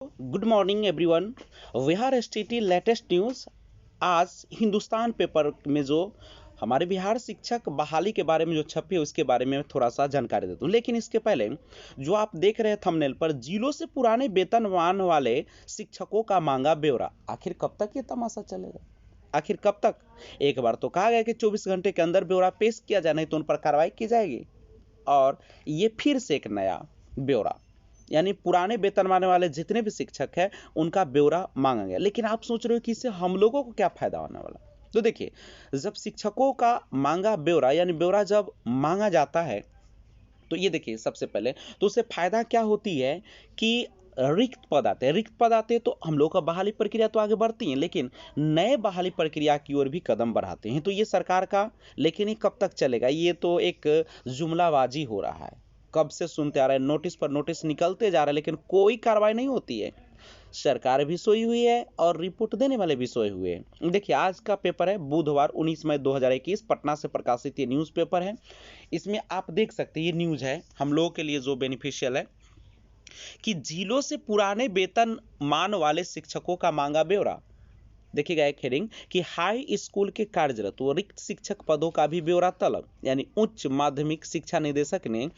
Good morning everyone. Bihar STT latest news. आज Hindustan paper में जो हमारे बिहार शिक्षक बहाली के बारे में जो छपी है उसके बारे में थोड़ा सा जानकारी देता हूँ। लेकिन इसके पहले जो आप देख रहे हैं थंबनेल पर, जिलों से पुराने वेतनमान वाले शिक्षकों का मांगा ब्यौरा। आखिर कब तक ये तमाशा चलेगा? आखिर कब तक? एक बार तो कहा गया कि 24 घंटे के अंदर ब्यौरा पेश किया जाए, नहीं तो उन पर कार्रवाई की जाएगी। और ये फिर से एक नया ब्यौरा, यानी पुराने वेतनमान वाले जितने भी शिक्षक हैं उनका ब्यौरा मांगा गया। लेकिन आप सोच रहे हो कि इससे हम लोगों को क्या फायदा होने वाला? तो देखिए, जब शिक्षकों का मांगा ब्यौरा यानी ब्यौरा जब मांगा जाता है, तो ये देखिए सबसे पहले तो उससे फायदा क्या होती है कि रिक्त पद आते हैं तो हम लोग का बहाली प्रक्रिया तो आगे बढ़ती है, लेकिन नए बहाली प्रक्रिया की ओर भी कदम बढ़ाते हैं। तो ये सरकार का, लेकिन ये कब तक चलेगा? ये तो एक जुमलाबाजी हो रहा है। कब से सुनते आ रहे हैं, नोटिस पर नोटिस निकलते जा रहे हैं, लेकिन कोई कार्रवाई नहीं होती है। सरकार भी सोई हुई है और रिपोर्ट देने वाले भी सोए हुए हैं। देखिए, आज का पेपर है बुधवार 19 मई 2021, पटना से प्रकाशित ये न्यूज़पेपर है। इसमें आप देख सकते हैं, ये न्यूज़ है हम लोगों के लिए जो बेनिफिशियल है कि जिलों से पुराने वेतन मान वाले शिक्षकों का मांगा ब्यौरा। देखिएगा एक हेडिंग कि हाई स्कूल के कार्यरत व रिक्त शिक्षक पदों का भी ब्यौरा तलब, यानी उच्च माध्यमिक शिक्षा निदेशक ने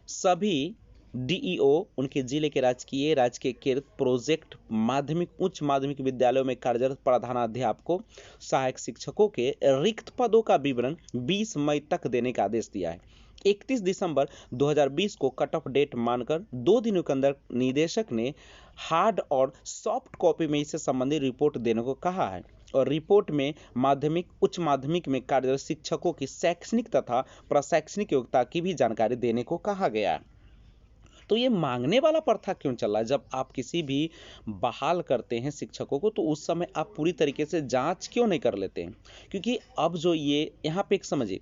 सभी डीईओ उनके जिले के राजकीय प्रोजेक्ट माध्यमिक उच्च माध्यमिक विद्यालयों में कार्यरत प्रधानाध्यापकों सहायक शिक्षकों के रिक्त पदों का विवरण 20 मई तक देने का आदेश दिया है। 31 दिसंबर 2020 को कट ऑफ डेट मानकर 2 दिनों के अंदर निदेशक ने हार्ड और सॉफ्ट कॉपी में इससे संबंधित रिपोर्ट देने को कहा है। और रिपोर्ट में माध्यमिक उच्च माध्यमिक में कार्यरत शिक्षकों की शैक्षणिक तथा प्रशैक्षणिक योग्यता की भी जानकारी देने को कहा गया है। तो ये मांगने वाला प्रथा क्यों चल रहा है? जब आप किसी भी बहाल करते हैं शिक्षकों को, तो उस समय आप पूरी तरीके से जांच क्यों नहीं कर लेते हैं? क्योंकि अब जो ये यहाँ पे एक समझिए,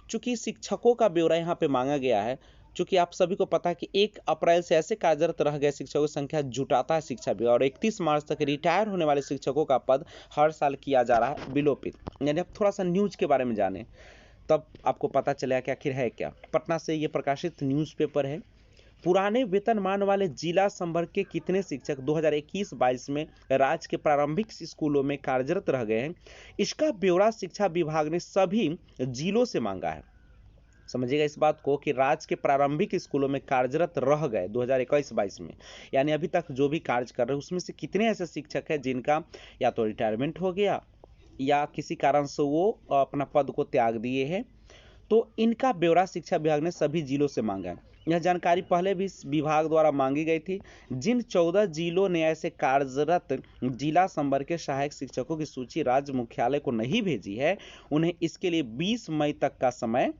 चूंकि शिक्षकों का ब्यौरा यहाँ पे मांगा गया है, चूंकि आप सभी को पता है कि 1 अप्रैल से ऐसे कार्यरत रह गए शिक्षकों की संख्या जुटाता है शिक्षा विभाग, और 31 मार्च तक रिटायर होने वाले शिक्षकों का पद हर साल किया जा रहा है विलोपित। यानी आप थोड़ा सा न्यूज के बारे में जाने, तब आपको पता चलेगा कि आखिर है क्या। पटना से ये प्रकाशित न्यूज़पेपर है। पुराने वेतनमान वाले जिला संवर्ग के कितने शिक्षक 2021-22 में राज्य के प्रारंभिक स्कूलों में कार्यरत रह गए हैं, इसका ब्यौरा शिक्षा विभाग ने सभी जिलों से मांगा है। समझिएगा इस बात को कि राज्य के प्रारंभिक स्कूलों में कार्यरत रह गए 2021-22 में, यानी अभी तक जो भी कार्य कर रहे हैं उसमें से कितने ऐसे शिक्षक हैं जिनका या तो रिटायरमेंट हो गया या किसी कारण से वो अपना पद को त्याग दिए हैं। तो इनका ब्यौरा शिक्षा विभाग ने सभी जिलों से मांगा है। यह जानकारी पहले भी विभाग द्वारा मांगी गई थी। जिन 14 जिलों ने ऐसे कार्यरत जिला संवर्ग के सहायक शिक्षकों की सूची राज्य मुख्यालय को नहीं भेजी है, उन्हें इसके लिए 20 मई तक का समय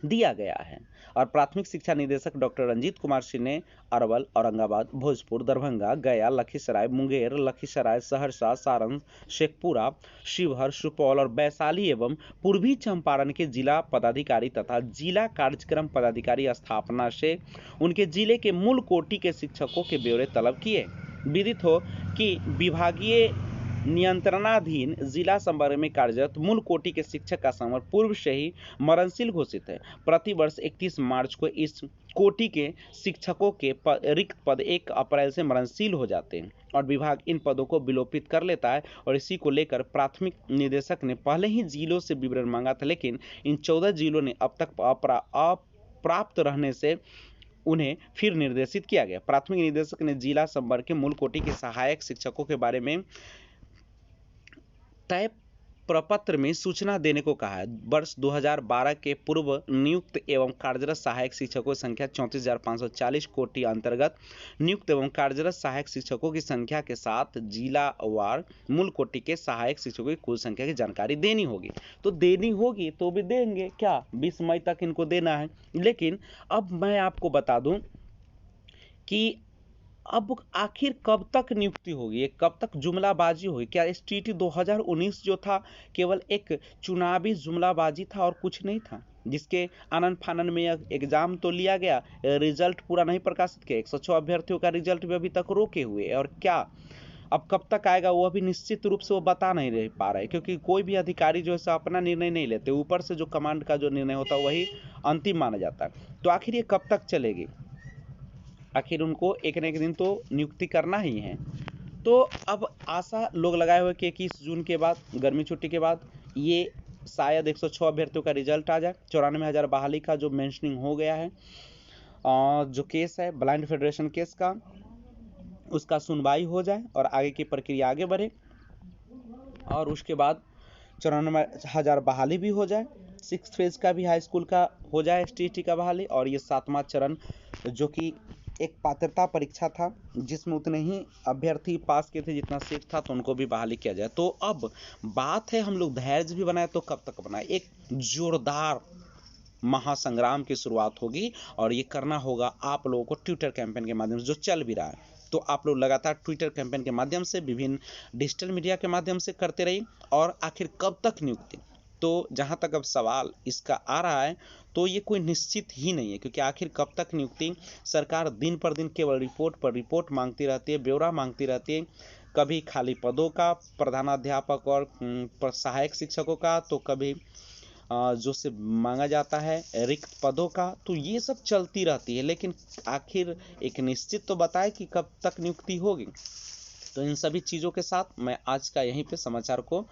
दिया गया है। और प्राथमिक शिक्षा निदेशक डॉक्टर रंजीत कुमार सिंह ने अरवल, औरंगाबाद, भोजपुर, दरभंगा, गया, लखीसराय, मुंगेर, लखीसराय, सहरसा, सारण, शेखपुरा, शिवहर, सुपौल और वैशाली एवं पूर्वी चंपारण के जिला पदाधिकारी तथा जिला कार्यक्रम पदाधिकारी स्थापना से उनके जिले के मूल कोटि के शिक्षकों के ब्यौरे तलब किए। विदित हो कि विभागीय नियंत्रणाधीन जिला संवर्ग में कार्यरत मूल कोटि के शिक्षक का संवर्ग पूर्व से ही मरणशील घोषित है। प्रतिवर्ष 31 मार्च को इस कोटि के शिक्षकों के रिक्त पद 1 अप्रैल से मरणशील हो जाते हैं और विभाग इन पदों को विलोपित कर लेता है। और इसी को लेकर प्राथमिक निदेशक ने पहले ही जिलों से विवरण मांगा था, लेकिन इन 14 जिलों ने अब तक अप्राप्त रहने से उन्हें फिर निर्देशित किया गया। प्राथमिक निदेशक ने जिला संवर्ग के मूल कोटि के सहायक शिक्षकों के बारे में तय प्रपत्र में सूचना देने को कहा है। वर्ष 2012 के पूर्व नियुक्त एवं कार्यरत सहायक शिक्षकों की संख्या 34,540 कोटि अंतर्गत नियुक्त एवं कार्यरत सहायक शिक्षकों की संख्या के साथ जिलावार मूल कोटि के सहायक शिक्षकों की कुल संख्या की जानकारी देनी होगी। तो देनी होगी तो भी देंगे क्या, 20 मई तक इनको देना है। लेकिन अब मैं आपको बता दूं कि अब आखिर कब तक नियुक्ति होगी, कब तक जुमलाबाजी होगी? क्या एसटीटी 2019 जो था केवल एक चुनावी जुमलाबाजी था और कुछ नहीं था, जिसके आनन फानन में एग्जाम तो लिया गया, रिजल्ट पूरा नहीं प्रकाशित किया, 106 अभ्यर्थियों का रिजल्ट भी अभी तक रोके हुए, और क्या अब कब तक आएगा वो अभी निश्चित रूप से वो बता नहीं रह पा रहे, क्योंकि कोई भी अधिकारी जो है अपना निर्णय नहीं लेते, ऊपर से जो कमांड का जो निर्णय होता है वही अंतिम माना जाता है। तो आखिर ये कब तक चलेगी? आखिर उनको एक न एक दिन तो नियुक्ति करना ही है। तो अब आशा लोग लगाए हुए कि 21 जून के बाद, गर्मी छुट्टी के बाद, ये शायद 106 अभ्यर्थियों का रिजल्ट आ जाए। 94,000 बहाली का जो मेंशनिंग हो गया है, जो केस है ब्लाइंड फेडरेशन केस का, उसका सुनवाई हो जाए और आगे की प्रक्रिया आगे बढ़े, और उसके बाद 94,000 बहाली भी हो जाए। 6 फेज का भी हाई स्कूल का हो जाए, ST का बहाली, और ये 7वां चरण जो कि एक पात्रता परीक्षा था जिसमें उतने ही अभ्यर्थी पास किए थे जितना सीट था, तो उनको भी बहाली किया जाए। तो अब बात है, हम लोग धैर्य भी बनाए तो कब तक बनाए। एक जोरदार महासंग्राम की शुरुआत होगी और ये करना होगा आप लोगों को ट्विटर कैंपेन के माध्यम से, जो चल भी रहा है। तो आप लोग लगातार ट्विटर कैंपेन के माध्यम से, विभिन्न डिजिटल मीडिया के माध्यम से करते रहिए। और आखिर कब तक नियुक्ति, तो जहां तक अब सवाल इसका आ रहा है, तो ये कोई निश्चित ही नहीं है, क्योंकि आखिर कब तक नियुक्ति, सरकार दिन पर दिन केवल रिपोर्ट पर रिपोर्ट मांगती रहती है, ब्यौरा मांगती रहती है। कभी खाली पदों का, प्रधानाध्यापक और सहायक शिक्षकों का, तो कभी जो से मांगा जाता है रिक्त पदों का। तो ये सब चलती रहती है, लेकिन आखिर एक निश्चित तो बताए कि कब तक नियुक्ति होगी। तो इन सभी चीज़ों के साथ मैं आज का यहीं पे समाचार को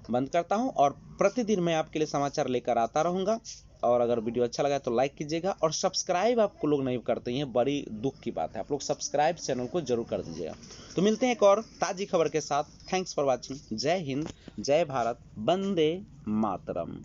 बंद करता हूं, और प्रतिदिन मैं आपके लिए समाचार लेकर आता रहूंगा। और अगर वीडियो अच्छा लगा तो लाइक कीजिएगा, और सब्सक्राइब आपको लोग नहीं करते हैं, बड़ी दुख की बात है। आप लोग सब्सक्राइब चैनल को जरूर कर दीजिएगा। तो मिलते हैं एक और ताज़ी खबर के साथ। Thanks for watching. जय हिंद, जय भारत, वंदे मातरम।